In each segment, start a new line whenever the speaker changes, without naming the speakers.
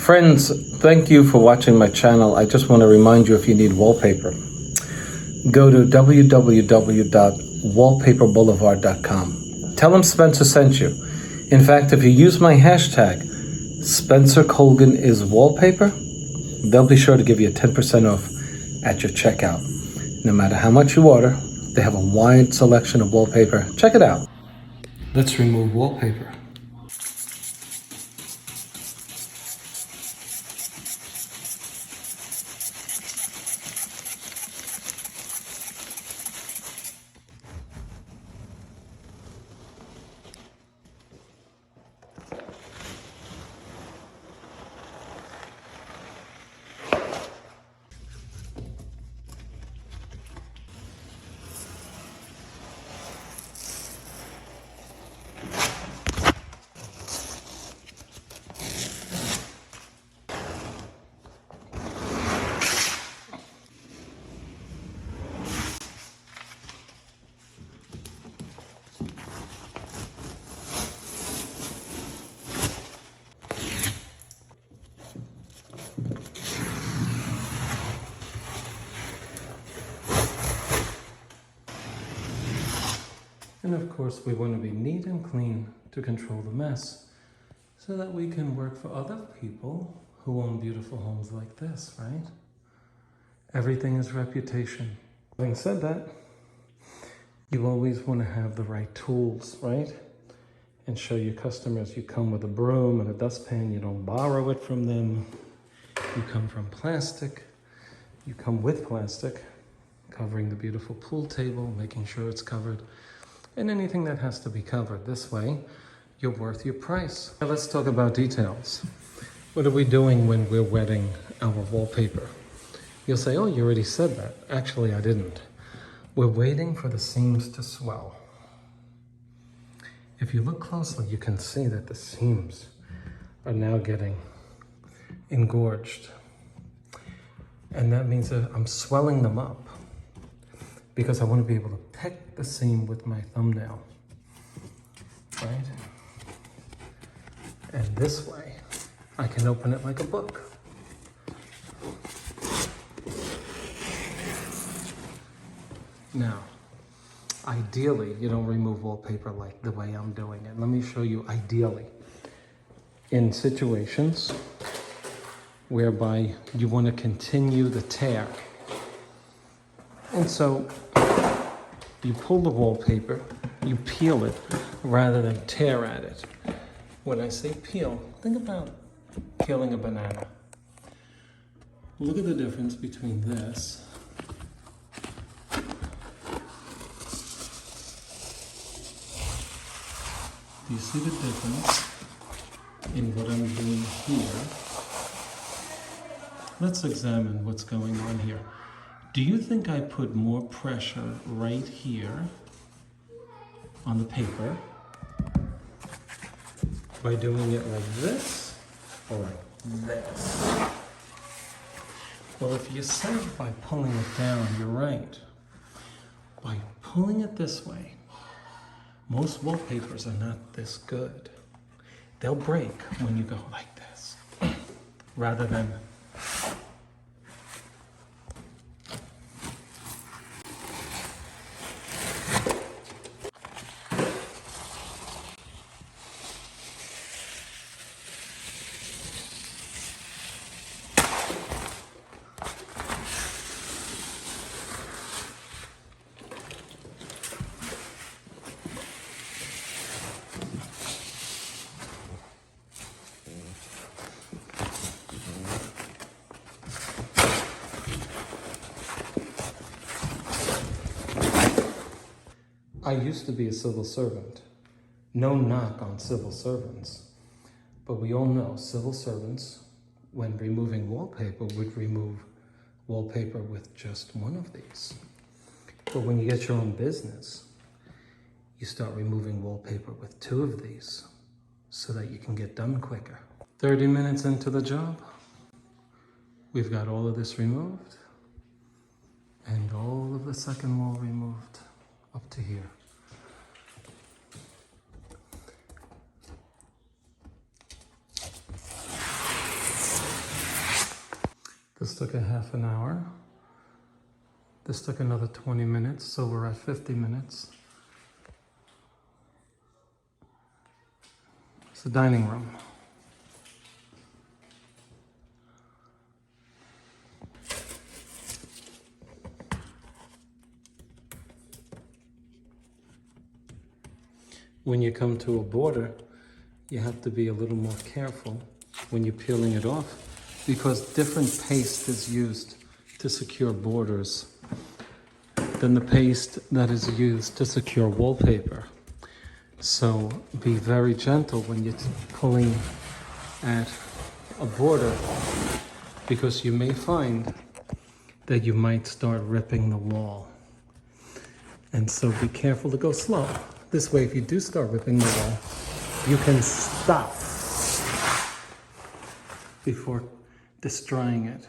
Friends, thank you for watching my channel. I just want to remind you, if you need wallpaper, go to www.wallpaperboulevard.com. Tell them Spencer sent you. In fact, if you use my hashtag, Spencer Colgan is wallpaper, they'll be sure to give you a 10% off at your checkout. No matter how much you order, they have a wide selection of wallpaper. Check it out. Let's remove wallpaper. And of course, we want to be neat and clean to control the mess, so that we can work for other people who own beautiful homes like this, right? Everything is reputation. Having said that, you always want to have the right tools, right? And show your customers you come with a broom and a dustpan. You don't borrow it from them. You come from plastic. You come with plastic, covering the beautiful pool table, making sure it's covered, and anything that has to be covered. This way, you're worth your price. Now let's talk about details. What are we doing when we're wetting our wallpaper? You'll say, oh, you already said that. Actually, I didn't. We're waiting for the seams to swell. If you look closely, you can see that the seams are now getting engorged. And that means that I'm swelling them up, because I want to be able to pick the seam with my thumbnail, right? And this way, I can open it like a book. Now, ideally, you don't remove wallpaper like the way I'm doing it. Let me show you ideally. In situations whereby you want to continue the tear. And so, you pull the wallpaper, you peel it rather than tear at it. When I say peel, think about peeling a banana. Look at the difference between this Do you see the difference in what I'm doing here? Let's examine what's going on here. Do you think I put more pressure right here on the paper by doing it like this or like this? Well, if you say by pulling it down, you're right. By pulling it this way, most wallpapers are not this good. They'll break when you go like this, rather than I used to be a civil servant. No knock on civil servants. But we all know civil servants, when removing wallpaper, would remove wallpaper with just one of these. But when you get your own business, you start removing wallpaper with two of these so that you can get done quicker. 30 minutes into the job, we've got all of this removed and all of the second wall removed up to here. This took a half an hour. This took another 20 minutes, so we're at 50 minutes. It's the dining room. When you come to a border, you have to be a little more careful when you're peeling it off, because different paste is used to secure borders than the paste that is used to secure wallpaper. So be very gentle when you're pulling at a border, because you may find that you might start ripping the wall. And so be careful to go slow. This way, if you do start ripping the wall, you can stop before destroying it.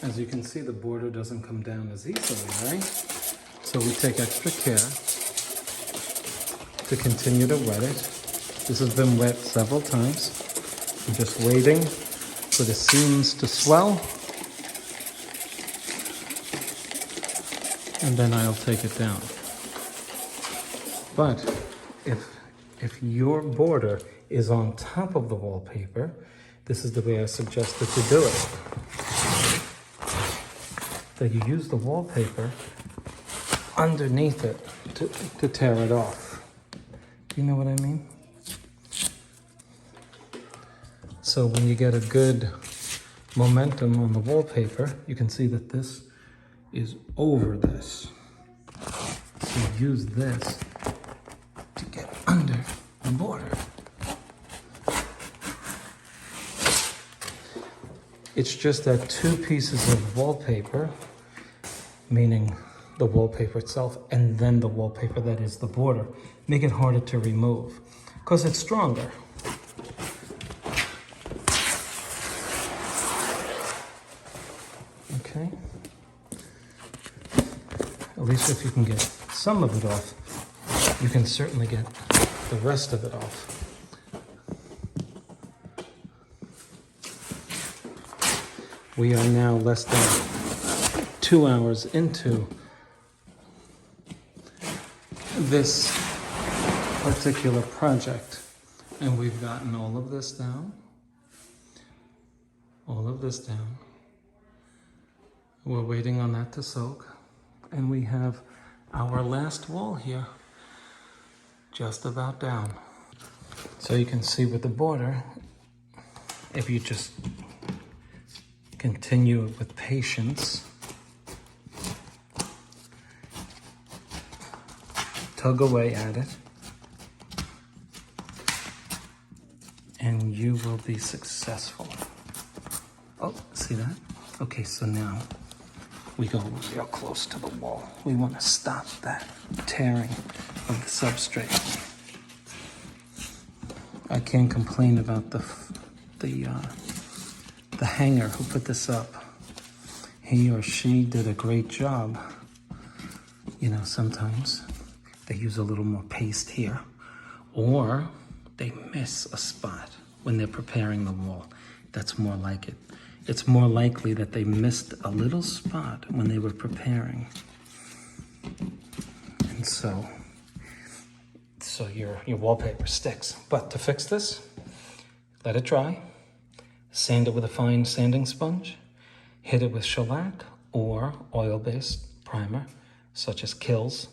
As you can see, the border doesn't come down as easily, right? So we take extra care to continue to wet it. This has been wet several times. I'm just waiting for the seams to swell, and then I'll take it down. But if your border is on top of the wallpaper, this is the way I suggested to do it. That you use the wallpaper underneath it to tear it off. You know what I mean? So when you get a good momentum on the wallpaper, you can see that this is over this. So you use this to get under the border. It's just that two pieces of wallpaper, meaning the wallpaper itself and then the wallpaper that is the border, make it harder to remove because it's stronger. Okay. At least if you can get some of it off, you can certainly get the rest of it off. We are now less than 2 hours into this particular project, and we've gotten all of this down, We're waiting on that to soak, and we have our last wall here just about down. So you can see with the border, if you just continue with patience, tug away at it, and you will be successful. Oh, see that? Okay, so now we go real close to the wall. We want to stop that tearing of the substrate. I can't complain about the hanger who put this up. He or she did a great job. You know, sometimes they use a little more paste here, or they miss a spot when they're preparing the wall. That's more like it. It's more likely that they missed a little spot when they were preparing. And so your wallpaper sticks. But to fix this, let it dry, sand it with a fine sanding sponge, hit it with shellac or oil-based primer, such as Kills,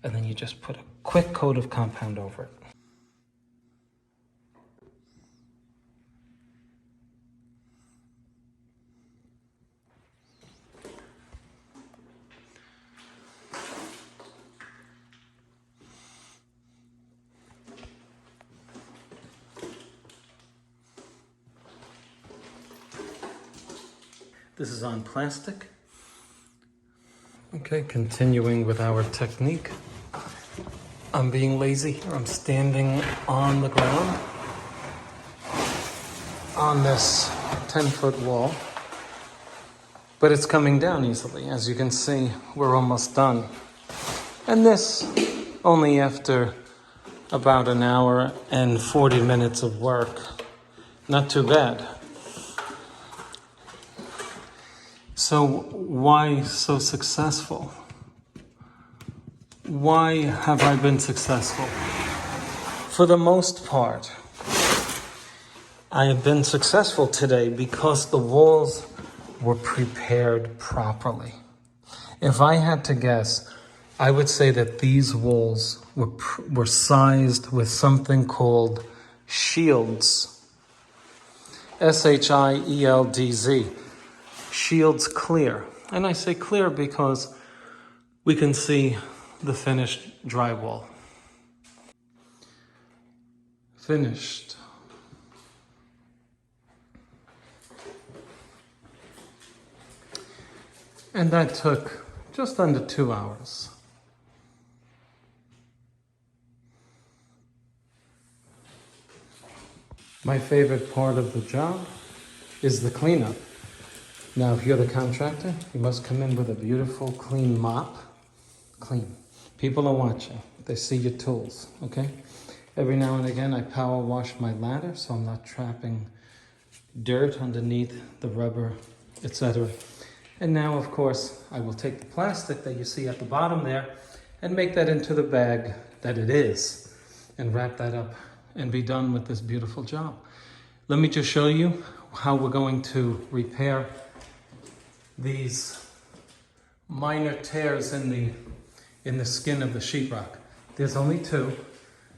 and then you just put a quick coat of compound over it. This is on plastic. Okay, continuing with our technique. I'm being lazy here. I'm standing on the ground on this 10-foot wall, but it's coming down easily. As you can see, we're almost done. And this only after about an hour and 40 minutes of work. Not too bad. So why so successful? Why have I been successful? For the most part, I have been successful today because the walls were prepared properly. If I had to guess, I would say that these walls were sized with something called shields. S-H-I-E-L-D-Z. Shields clear. And I say clear because we can see the finished drywall. Finished. And that took just under 2 hours. My favorite part of the job is the cleanup. Now, if you're the contractor, you must come in with a beautiful clean mop. Clean. People are watching. They see your tools, okay? Every now and again, I power wash my ladder so I'm not trapping dirt underneath the rubber, etc. And now, of course, I will take the plastic that you see at the bottom there and make that into the bag that it is and wrap that up and be done with this beautiful job. Let me just show you how we're going to repair these minor tears in the skin of the sheetrock. There's only 2,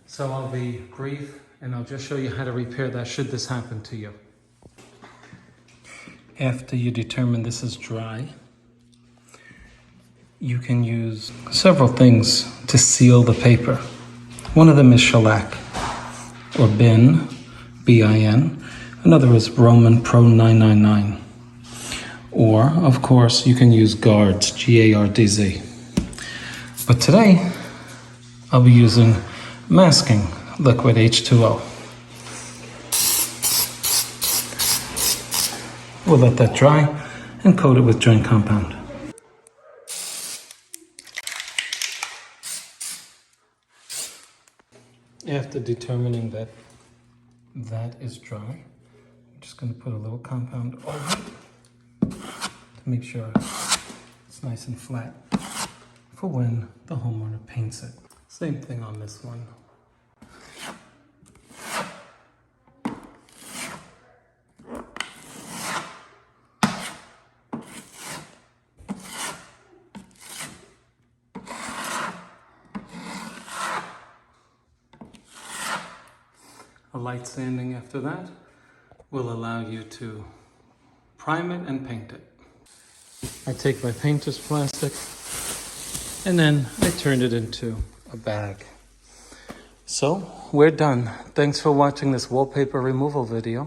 so I'll be brief and I'll just show you how to repair that should this happen to you. After you determine this is dry, you can use several things to seal the paper. One of them is shellac or bin, B-I-N. Another is Roman Pro 999. Or, of course, you can use guards, G-A-R-D-Z. But today, I'll be using masking liquid H2O. We'll let that dry and coat it with joint compound. After determining that that is dry, I'm just going to put a little compound over it to make sure it's nice and flat for when the homeowner paints it. Same thing on this one. A light sanding after that will allow you to prime it and paint it. I take my painter's plastic and then I turn it into a bag. So we're done. Thanks for watching this wallpaper removal video.